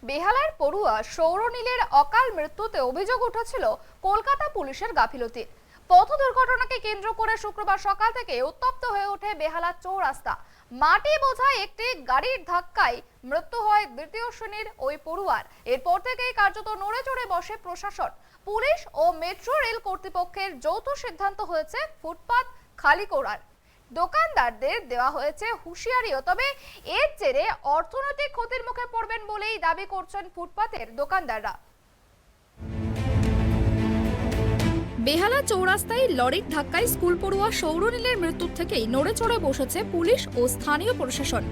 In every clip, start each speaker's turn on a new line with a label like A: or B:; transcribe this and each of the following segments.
A: বেহালার পড়ুয়া সৌরনীলের অকাল মৃত্যুতে অভিযোগ উঠেছিল কলকাতা পুলিশের গাফিলতির। পথ দুর্ঘটনাকে কেন্দ্র করে শুক্রবার সকাল থেকে উত্তপ্ত হয়ে ওঠে বেহালা চৌরাস্তা। মাটি বোঝাই একটি গাড়ির ধাক্কায় মৃত্যু হয় দ্বিতীয় শ্রেণীর ওই পড়ুয়ার। এরপর থেকেই কার্যত নড়ে চড়ে বসে প্রশাসন। পুলিশ ও মেট্রো রেল কর্তৃপক্ষের যৌথ সিদ্ধান্ত হয়েছে ফুটপাত খালি করার। দোকানদারদের দেওয়া হয়েছে হুঁশিয়ারিও। তবে এর জেরে অর্থনৈতিক ক্ষতির মুখে পড়বেন বলেই দাবি করছেন ফুটপাতের দোকানদাররা। বেহালা চৌরাস্তায় লরির ধাক্কায় স্কুল পড়ুয়া সৌরনীলের মৃত্যুর থেকেই নড়ে চড়ে বসেছে পুলিশ ও স্থানীয় প্রশাসন।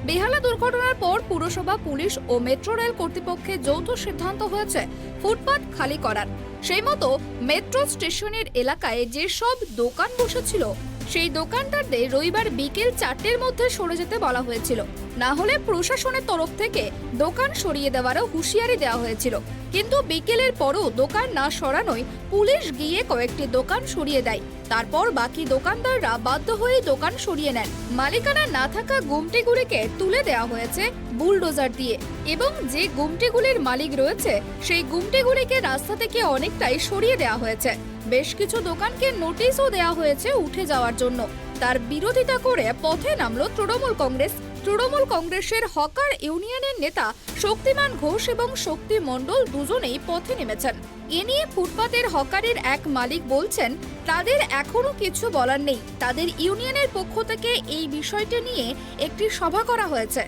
A: বেহালা দুর্ঘটনার পর পুরসভা, পুলিশ ও মেট্রো রেল কর্তৃপক্ষের যৌথ সিদ্ধান্ত হয়েছে ফুটপাত খালি করার। সেই মতো মেট্রো স্টেশনের এলাকায় যেসব দোকান বসেছিল সেই দোকানদারদের রবিবার বিকেল 4টের মধ্যে সরে যেতে বলা হয়েছিল, না হলে প্রশাসনের তরফ থেকে দোকান সরিয়ে দেওয়ারও হুঁশিয়ারি দেওয়া হয়েছিল। কিন্তু বিকেলের পরও দোকান না সরানোয় পুলিশ গিয়ে কয়েকটি দোকান সরিয়ে দেয়। তারপর বাকি দোকানদাররা বাধ্য হয়ে দোকান সরিয়ে নেন। মালিকানা না থাকা গুমটিগুলিকে তুলে দেওয়া হয়েছে বুলডোজার দিয়ে এবং যে গুমটিগুলির মালিক রয়েছে সেই গুমটিগুলিকে রাস্তা থেকে অনেকটাই সরিয়ে দেওয়া হয়েছে। বেশ কিছু দোকানকে নোটিশও দেওয়া হয়েছে উঠে যাওয়ার জন্য। তার বিরোধিতা করে পথে নামল তৃণমূল কংগ্রেস। তৃণমূল কংগ্রেসের হকার ইউনিয়নের নেতা শক্তিমান ঘোষ এবং শক্তি মণ্ডল দুজনেই পথে নেমেছেন। এ নিয়ে ফুটপাতের হকারের এক মালিক বলছেন, তাদের এখনো কিছু বলার নেই। তাদের ইউনিয়নের পক্ষ থেকে এই বিষয়টি নিয়ে একটি সভা করা হয়েছে,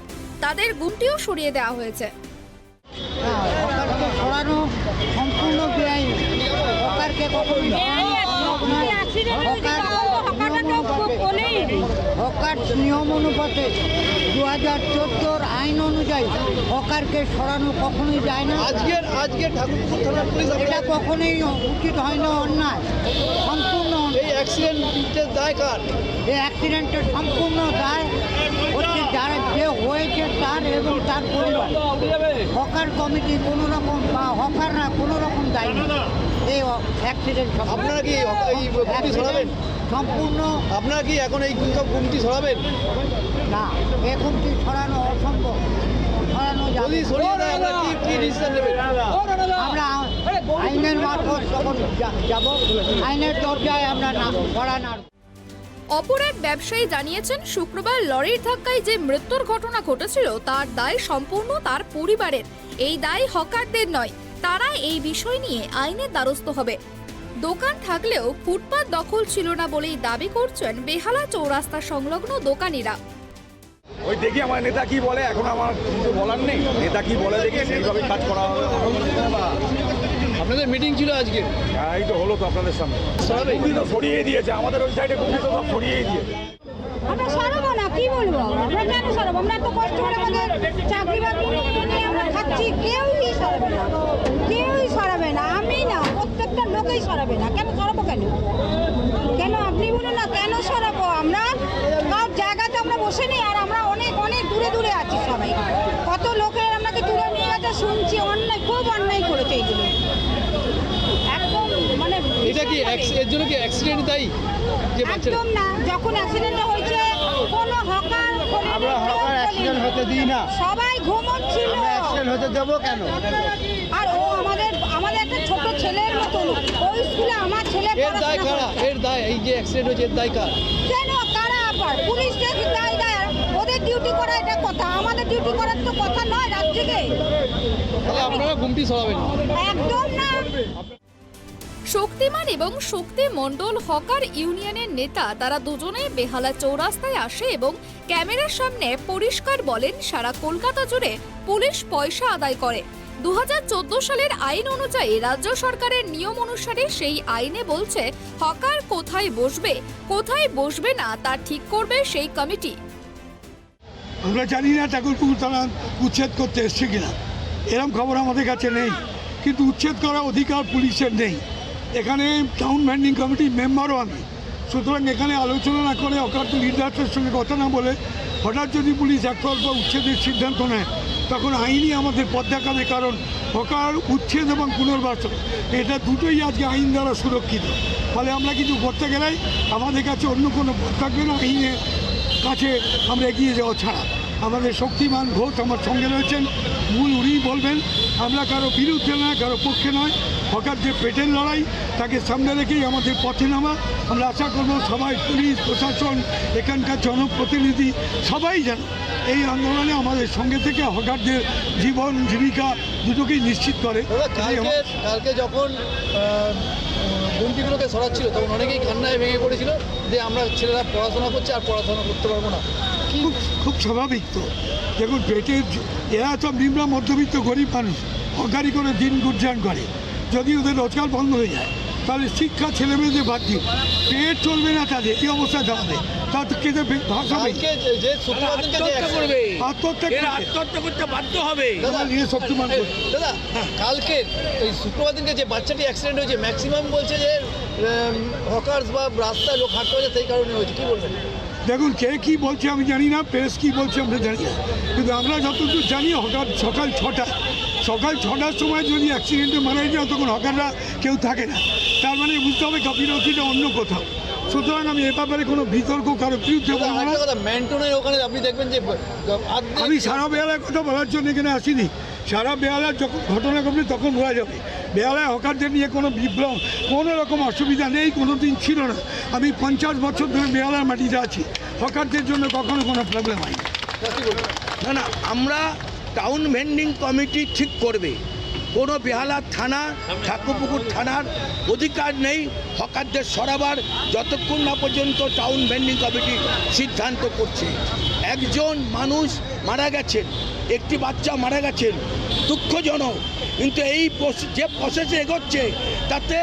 A: তাদের গুমটিও সরিয়ে দেওয়া হয়েছে।
B: সম্পূর্ণ বেআইনি। হকারকে হকার নিয়ম অনুপাতে 2014 আইন অনুযায়ী হকারকে সরানো কখনোই যায় না।
C: আজকে ঠাকুরপুর থানার পুলিশ
B: এটা কখনোই উচিত হয় না, অন্যায় সম্পূর্ণ।
C: এই অ্যাক্সিডেন্টের দায় কার?
B: এই অ্যাক্সিডেন্টের সম্পূর্ণ দায় হচ্ছে যারা যে হয়েছে তার এবং তার পরিবার। হকার কমিটি কোনো রকম বা হকাররা কোনো রকম দায়ী না এই অ্যাক্সিডেন্ট।
C: আপনারা কি এই গুমটি সরাবেন?
B: সম্পূর্ণ।
C: আপনারা কি এখন এই সব গুমটি সরাবেন?
B: না, এই গুমটি সরানো অসম্ভব, সরানো যাবে।
C: যদি সরিয়ে দেয় আপনারা কি ডিসিশন নেবেন?
B: আমরা আইনের মারফত যখন যাব, আইনের দরজায় আমরা সরানোর।
A: অপর এক ব্যবসায়ী জানিয়েছেন, শুক্রবার লরির ধাক্কায় যে মৃত্যুর ঘটনা ঘটেছিল তার দায় সম্পূর্ণ তার পরিবারের। এই দায় হকারদের নয়। তারা এই বিষয় নিয়ে আইনের দ্বারস্থ হবে। দোকান থাকলেও ফুটপাত দখল ছিল না বলেই দাবি করছেন বেহালা চৌরাস্তা সংলগ্ন দোকানিরা।
D: ওই দেখি আমার নেতা কি বলে, এখন আমার কিছু বলার নেই। নেতা কি বলে দেখি সেইভাবে কাজ করা হবে।
C: আপনাদের মিটিং ছিল আজকে?
D: এই তো হলো তো আপনাদের সামনে। গুমটি তো সরিয়ে দিয়েছে, আমাদের ওই সাইডে গুমটি তো সব সরিয়ে দিয়েছে।
E: আমরা সরাবো না, কি বলবো? আমরা কেন সরাবো? আমরা তো কষ্ট করে আমাদের চাকরি বাকরি নিয়ে আমরা খাচ্ছি। কেউই সরাবে না, কেউই সরাবে না। আমি না, প্রত্যেকটা লোকেই সরাবে না। কেন সরাবো? কেন আপনি বলুন না, কেন সরাবো? আমরা কার জায়গাতে আমরা বসে নেই, আর আমরা অনেক অনেক দূরে দূরে আছি সবাই। কত লোকের আপনাকে দূরে নিয়ে গেছে শুনছি, অন্যায়, খুব অন্যায় করেছে এইগুলো। একদম মানে
C: এটা কি এর জন্য কি অ্যাক্সিডেন্ট দায়ী? যে
E: একদম না। যখন অ্যাক্সিডেন্ট হয়েছে কোনো হকার,
B: আমরা হকার অ্যাক্সিডেন্ট হতে দিই না।
E: সবাই ঘুমোচ্ছিল।
B: অ্যাক্সিডেন্ট হতে দেবো কেন?
E: আর ও আমাদের একটা ছোট ছেলের মতন, ওই স্কুলে আমার ছেলে
C: এর দায় কারা? এর দায় এই যে অ্যাক্সিডেন্ট হয়েছে এর দায় কার?
E: কেন কারা? আবার পুলিশ দায় দেয়। ওদের ডিউটি করা এটা কথা, আমাদের ডিউটি করার তো কথা নয় রাত্রিকে।
C: তাহলে আপনারা গুমটি সরাবেন?
E: একদম না।
A: শক্তিমান এবং শক্তি মণ্ডল হকার ইউনিয়নের নেতা, তারা দুজনেই বেহালা চৌরাস্তায় আসে এবং ক্যামেরার সামনে পরিষ্কার বলেন, সারা কলকাতা জুড়ে পুলিশ পয়সা আদায় করে। 2014 সালের আইন অনুযায়ী রাজ্য সরকারের নিয়ম অনুসারে সেই আইনে বলছে হকার কোথায় বসবে না তা ঠিক করবে সেই কমিটি।
F: আমরা জানি না ঠাকুরপুর থানা উচ্ছেদ করতে এসছে কিনা, এরকম খবর আমাদের কাছে নেই। কিন্তু উচ্ছেদ করার অধিকার পুলিশের নেই। এখানে টাউন ভ্যান্ডিং কমিটির মেম্বারও আমি। সুতরাং এখানে আলোচনা না করে অকার্য লিডারদের সঙ্গে কথা না বলে হঠাৎ যদি পুলিশ একতরফা উচ্ছেদের সিদ্ধান্ত নেয়, তখন আইনই আমাদের পথ দেখাবে। কারণ হকার উচ্ছেদ এবং পুনর্বাসন এটা দুটোই আজকে আইন দ্বারা সুরক্ষিত। ফলে আমরা কিছু করতে গেলেই আমাদের কাছে অন্য কোনো পথ থাকবে না আইনের কাছে আমরা এগিয়ে যাওয়া ছাড়া। আমাদের শক্তিমান ঘোষ আমার সঙ্গে রয়েছেন, মূল উনিই বলবেন, আমরা কারো বিরুদ্ধে নয়, কারো পক্ষে নয়। হকার যে পেটের লড়াই, তাকে সামনে রেখেই আমাদের পথে নামা। আমরা আশা করব সবাই, পুলিশ প্রশাসন, এখানকার জনপ্রতিনিধি সবাই যেন এই আন্দোলনে আমাদের সঙ্গে থেকে হকারদের জীবন জীবিকা দুটোকেই নিশ্চিত করে।
C: দাদা, কালকে যখন গুমটিগুলোকে সরাচ্ছিল তখন অনেকেই কান্নায় ভেঙে পড়েছিল যে আমরা ছেলেরা পড়াশোনা করছে আর পড়াশোনা করতে পারবো না।
F: খুব খুব স্বাভাবিক তো। দেখুন, পেটের এরা সব নিম্ন মধ্যবিত্ত গরিব মানুষ, হকারি করে দিন গুজার করে। যদি ওদের রোজগার বন্ধ হয়ে যায় তাহলে শিক্ষা ছেলেমেয়েদের বাদ দিয়ে পেট চলবে না, তাদের এই অবস্থা দাঁড়াবে। তা তো কেঁদে ভাসাবে,
C: কালকে যে শুক্রবার দিনকে যে
F: আত্মহত্যা করতে বাধ্য হবে।
C: দাদা,
F: নিয়ে শক্তিমান করবে।
C: দাদা, কালকে এই শুক্রবার দিনকে যে বাচ্চাটি অ্যাক্সিডেন্ট হয়েছে, ম্যাক্সিমাম বলছে যে হকার্স বা রাস্তায় লোক হাঁটতে হয়েছে সেই কারণে হয়েছে, কি বলবেন?
F: দেখুন, কে কী বলছে আমি জানি না, প্রেস কী বলছে আমরা জানি না, কিন্তু আমরা যতদূর জানি হকার সকাল 6টার সময় যদি অ্যাক্সিডেন্টে মারা যায় তখন হকাররা কেউ থাকে না। তার মানে বুঝতে হবে গাফিলতিটা অন্য কোথাও। সুতরাং আমি এ ব্যাপারে কোনো বিতর্ক কারো বিরুদ্ধে বলবো না।
C: কথা, ম্যান্টনের ওখানে আপনি দেখবেন যে
F: আমি সারা বেহালার কথা বলার জন্য এখানে আসিনি। সারা বেহালার যখন ঘটনা ঘটবে তখন বোঝা যাবে। বেহালায় হকারদের নিয়ে কোনো বিভ্রম, কোনো রকম অসুবিধা নেই, কোনো দিন ছিল না। আমি 50 বছর ধরে বেহালার মাটিতে আছি, হকারদের জন্য কখনো কোনো প্রবলেম হয়নি।
G: না না, আমরা টাউন ভেন্ডিং কমিটি ঠিক করবে। কোনো বেহালা থানা, ঠাকুরপুকুর থানার অধিকার নেই হকারদের সরাবার, যতক্ষণ না পর্যন্ত টাউন ভেন্ডিং কমিটি সিদ্ধান্ত করছে। একজন মানুষ মারা গেছেন, একটি বাচ্চা মারা গেছেন, দুঃখজনক। কিন্তু এই যে প্রসেসে এগোচ্ছে তাতে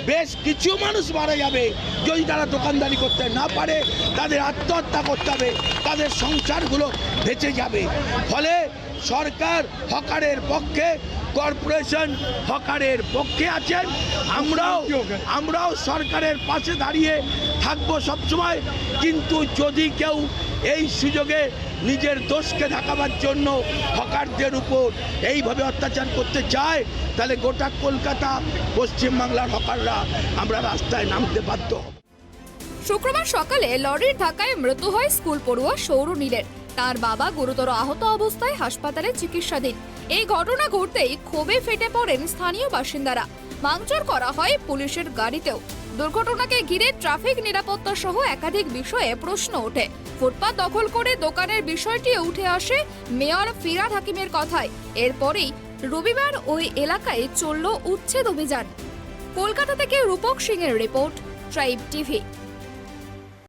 G: বেশ কিছু মানুষ মারা যাবে যদি তারা দোকানদারি করতে না পারে, তাদের আত্মহত্যা করতে হবে, তাদের সংসারগুলো বেঁচে যাবে। ফলে সরকার হকারের পক্ষে, কর্পোরেশন হকারের পক্ষে আছেন। আমরাও সরকারের পাশে দাঁড়িয়ে থাকবো সবসময়। কিন্তু যদি কেউ এই সুযোগে নিজের দোষকে ঢাকাবার জন্য হকারদের উপর এইভাবে অত্যাচার করতে চায়, তাহলে গোটা কলকাতা, পশ্চিমবাংলার হকাররা আমরা রাস্তায় নামতে বাধ্য হব।
A: শুক্রবার সকালে লরির ধাক্কায় মৃত্যু হয় স্কুল পড়ুয়া সৌর নীলের। তার বাবা গুরুতর আহত অবস্থায় হাসপাতালে চিকিৎসাধীন। এই ঘটনা ঘটতেই ক্ষোভে ফেটে পড়েন স্থানীয় বাসিন্দারা। ভাঙচুর করা হয় পুলিশের গাড়িতেও। দুর্ঘটনাকে ঘিরে ট্রাফিক নিরাপত্তা সহ একাধিক বিষয়ে প্রশ্ন ওঠে। ফুটপাত দখল করে দোকানের বিষয়টিও উঠে আসে মেয়র ফিরহাদ হাকিমের কথায়। এরপরেই রবিবার ওই এলাকায় চলল উচ্ছেদ অভিযান। কলকাতা থেকে রূপক সিং এর রিপোর্ট, ট্রাইব টিভি।